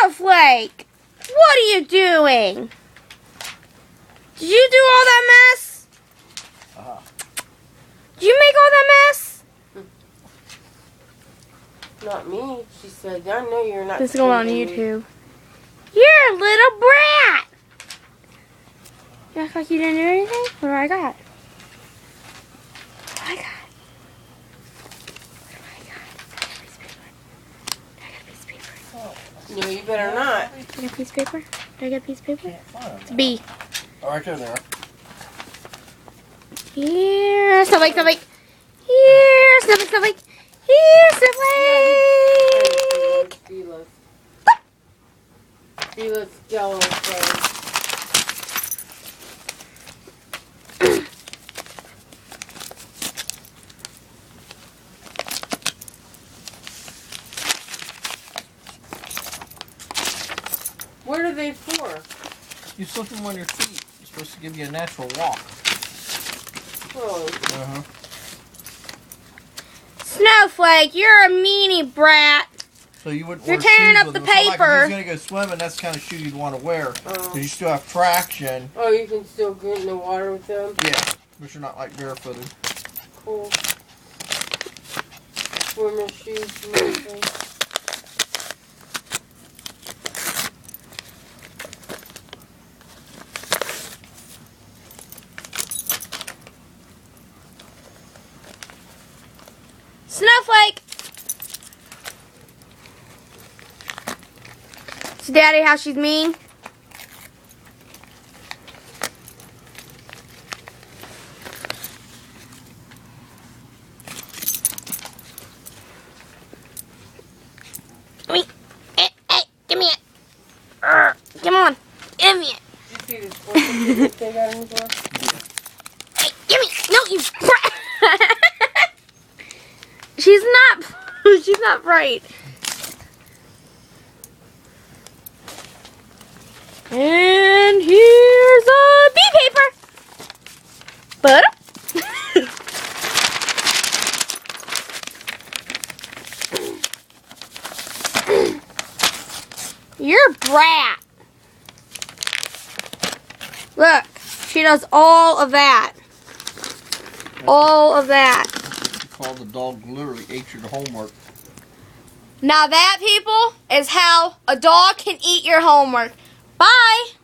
Snowflake! What are you doing? Did you do all that mess? Did you make all that mess? Not me. She said, I know you're not. This is going on YouTube. You're a little brat! You act like you didn't do anything? What do I got? What do I got? No, you better not. Did I get a piece of paper? Did I get a piece of paper? It's a B. Oh, right there. Here, Snowflake, Snowflake. Here, Snowflake, Snowflake. Here, Snowflake. Beela's yellow friend. What are they for? You slip them on your feet. It's supposed to give you a natural walk. Oh. Snowflake, you're a meanie brat. So you wouldn't You're wear tearing shoes up with the them. So, like, paper. if you're going to go swimming, that's the kind of shoe you'd want to wear. Because you still have traction. Oh, you can still get in the water with them? Yeah, but you're not like barefooted. Cool. Swimmer shoes and everything. Snowflake. So, Daddy, how she's mean? Wait. Hey, give me it. Come on. Give me it. Did you see this one they got in the door? Hey, give me. No, you brat. She's not bright. And here's a bee paper. But you're a brat. Look, she does all of that. All of that. Called the dog literally ate your homework. Now that, people, is how a dog can eat your homework. Bye.